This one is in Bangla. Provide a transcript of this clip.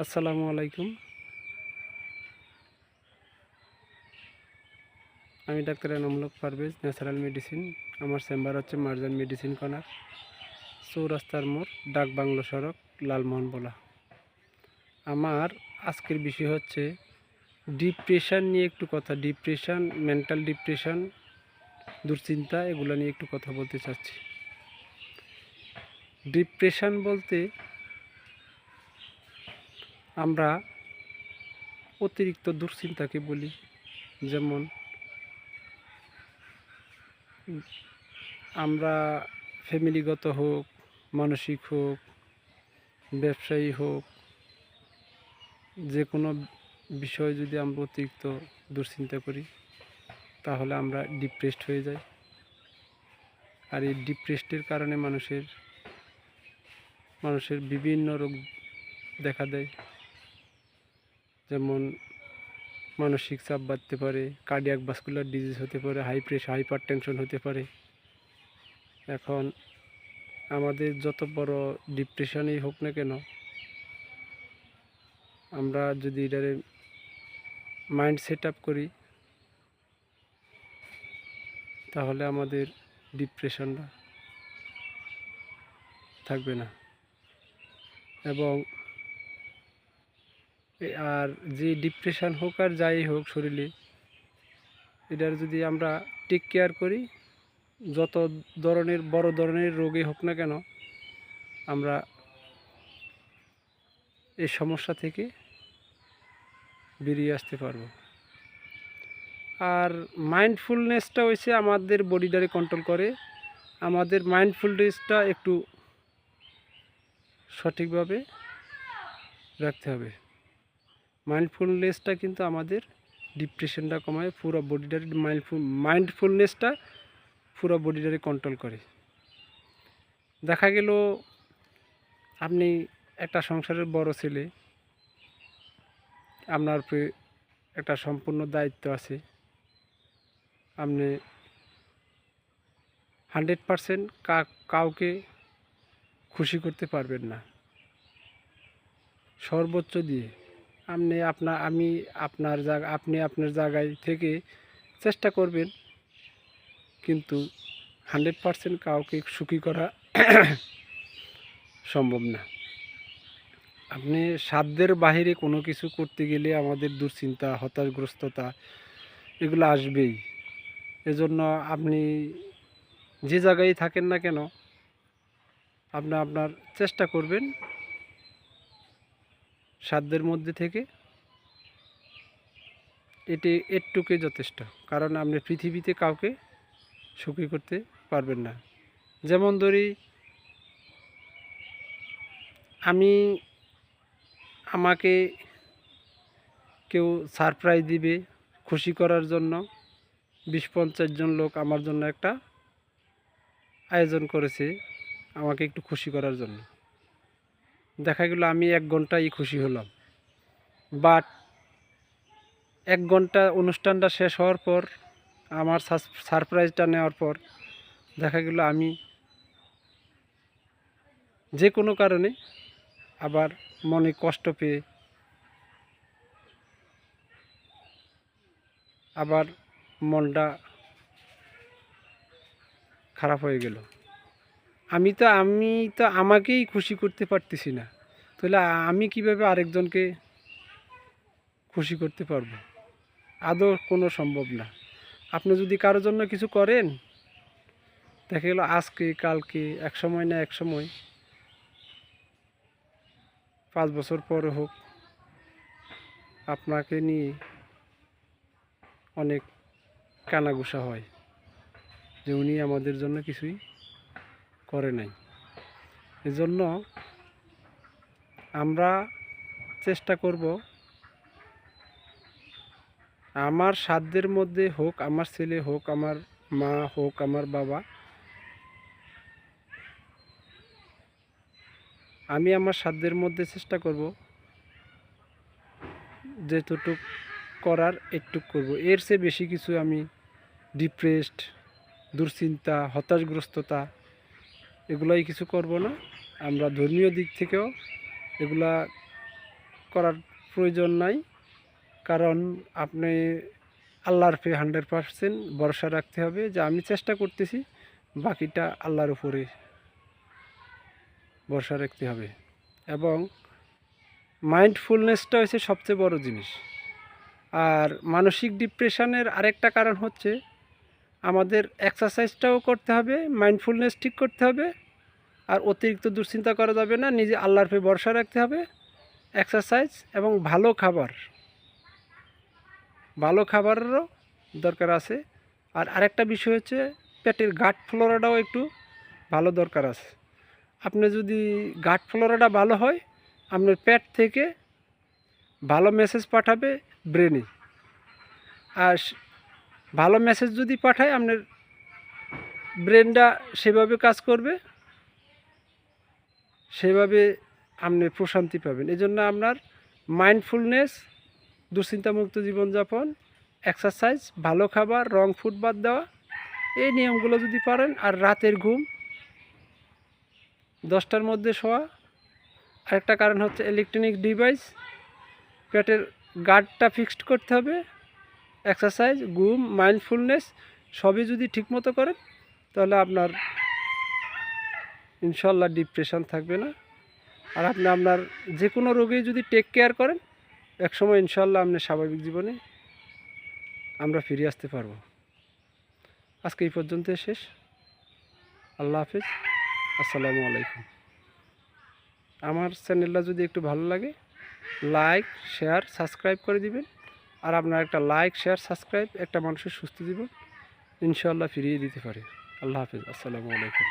আসসালামু আলাইকুম। আমি doctor Enamul Haque Parvez, natural medicine. আমার চেম্বার হচ্ছে মার্জান মেডিসিন কর্নার, চৌরাস্তার মোড়, ডাক বাংলো সড়ক, লালমোহনবোলা। আমার আজকের বিষয় হচ্ছে ডিপ্রেশন নিয়ে একটু কথা। ডিপ্রেশন, মেন্টাল ডিপ্রেশন, দুশ্চিন্তা, এগুলো নিয়ে একটু কথা বলতে চাচ্ছি। ডিপ্রেশন বলতে আমরা অতিরিক্ত দুশ্চিন্তাকে বলি। যেমন আমরা ফ্যামিলিগত হোক, মানসিক হোক, ব্যবসায়ী হোক, যে কোনো বিষয়ে যদি আমরা অতিরিক্ত দুশ্চিন্তা করি তাহলে আমরা ডিপ্রেসড হয়ে যাই। আর এই ডিপ্রেসডের কারণে মানুষের বিভিন্ন রোগ দেখা দেয়। যেমন মানসিক চাপ বাড়তে পারে, কার্ডিয়াক ভাস্কুলার ডিজিজ হতে পারে, হাই প্রেশার, হাইপার টেনশন হতে পারে। এখন আমাদের যত বড় ডিপ্রেশনেই হোক না কেন, আমরা যদি এটারে মাইন্ড সেট আপ করি তাহলে আমাদের ডিপ্রেশনটা থাকবে না। এবং আর যে ডিপ্রেশন হোক আর যাই হোক শরীরে, এটার যদি আমরা টেক কেয়ার করি, যত ধরনের বড় ধরনের রোগে হোক না কেন, আমরা এই সমস্যা থেকে বেরিয়ে আসতে পারবো। আর মাইন্ডফুলনেসটা হচ্ছে আমাদের বডিটারে কন্ট্রোল করে। আমাদের মাইন্ডফুলনেসটা একটু সঠিকভাবে রাখতে হবে। মাইন্ডফুলনেসটা কিন্তু আমাদের ডিপ্রেশনটা কমায়, পুরো বডিটারে মাইন্ডফুলনেসটা পুরো বডিটারে কন্ট্রোল করে। দেখা গেল আপনি একটা সংসারের বড় ছেলে, আপনার উপরে একটা সম্পূর্ণ দায়িত্ব আছে। আপনি 100% কাউকে খুশি করতে পারবেন না সর্বোচ্চ দিয়ে। আপনি আপনার জায়গায় থেকে চেষ্টা করবেন, কিন্তু 100% কাউকে সুখী করা সম্ভব না। আপনি সাধ্যের বাহিরে কোনো কিছু করতে গেলে আমাদের দুশ্চিন্তা, হতাশগ্রস্ততা এগুলো আসবেই। এজন্য আপনি যে জায়গায় থাকেন না কেন, আপনার চেষ্টা করবেন সাধ্যের মধ্যে থেকে। এটুকুই যথেষ্ট, কারণ আপনি পৃথিবীতে কাউকে সুখী করতে পারবেন না। যেমন ধরি, আমাকে কেউ সারপ্রাইজ দিবে খুশি করার জন্য, 20-50 জন লোক আমার জন্য একটা আয়োজন করেছে আমাকে একটু খুশি করার জন্য। দেখা গেল আমি 1 ঘন্টায় খুশি হলাম, বাট 1 ঘন্টা অনুষ্ঠানটা শেষ হওয়ার পর, আমার সারপ্রাইজটা নেওয়ার পর দেখা গেল আমি যে কোনো কারণে আবার মনে কষ্ট পেয়ে আবার মনটা খারাপ হয়ে গেল। আমি তো আমাকেই খুশি করতে পারতেছি না, তাহলে আমি কিভাবে আরেকজনকে খুশি করতে পারবো? আদৌ কোনো সম্ভব না। আপনি যদি কারোর জন্য কিছু করেন, দেখা গেল আজকে কালকে, এক সময় না এক সময়, 5 বছর পরে হোক, আপনাকে নিয়ে অনেক কানাঘুষা হয় যে উনি আমাদের জন্য কিছুই করে নাই। এজন্য আমরা চেষ্টা করব আমার সাধ্যের মধ্যে হোক, আমার ছেলে হোক, আমার মা হোক, আমার বাবা, আমি আমার সাধ্যের মধ্যে চেষ্টা করব যেটুক করার একটু করব। এর চেয়ে বেশি কিছু আমি ডিপ্রেসড, দুশ্চিন্তা, হতাশগ্রস্ততা এগুলাই কিছু করব না। আমরা ধর্মীয় দিক থেকেও এগুলা করার প্রয়োজন নাই, কারণ আপনি আল্লাহর উপরে 100% ভরসা রাখতে হবে যে আমি চেষ্টা করতেছি, বাকিটা আল্লাহর উপরে ভরসা রাখতে হবে। এবং মাইন্ডফুলনেসটা হচ্ছে সবচেয়ে বড় জিনিস। আর মানসিক ডিপ্রেশনের আরেকটা কারণ হচ্ছে আমাদের এক্সারসাইজটাও করতে হবে, মাইন্ডফুলনেস ঠিক করতে হবে, আর অতিরিক্ত দুশ্চিন্তা করা যাবে না, নিজে আল্লাহর উপরে ভরসা রাখতে হবে, এক্সারসাইজ এবং ভালো খাবারেরও দরকার আছে। আর আরেকটা বিষয় হচ্ছে পেটের গাট ফ্লোরাটাও একটু ভালো দরকার আছে। আপনি যদি গাট ফ্লোরাটা ভালো হয়, আপনার পেট থেকে ভালো মেসেজ পাঠাবে ব্রেনে, আর ভালো মেসেজ যদি পাঠায় আপনার ব্রেনটা সেভাবে কাজ করবে, সেভাবে আপনি প্রশান্তি পাবেন। এই জন্য আপনার মাইন্ডফুলনেস, দুশ্চিন্তামুক্ত জীবনযাপন, এক্সারসাইজ, ভালো খাবার, রং ফুড বাদ দেওয়া, এই নিয়মগুলো যদি পারেন, আর রাতের ঘুম 10টার মধ্যে শোয়া। আরেকটা কারণ হচ্ছে ইলেকট্রনিক ডিভাইস, পেটের গার্ডটা ফিক্সড করতে হবে, এক্সারসাইজ, ঘুম, মাইন্ডফুলনেস সবই যদি ঠিকমতো করেন, তাহলে আপনার ইনশাল্লাহ ডিপ্রেশন থাকবে না। আর আপনি আপনার যে কোনো রোগেই যদি টেক কেয়ার করেন, একসময় ইনশাল্লাহ আপনি স্বাভাবিক জীবনে আমরা ফিরে আসতে পারবো। আজকে এই পর্যন্ত শেষ। আল্লাহ হাফিজ, আসসালামু আলাইকুম। আমার চ্যানেলটা যদি একটু ভালো লাগে, লাইক, শেয়ার, সাবস্ক্রাইব করে দিবেন। আর আপনার একটা লাইক, শেয়ার, সাবস্ক্রাইব একটা মানুষের সুস্থ জীবন ইনশাআল্লাহ ফিরিয়ে দিতে পারে। আল্লাহ হাফিজ, আসসালামু আলাইকুম।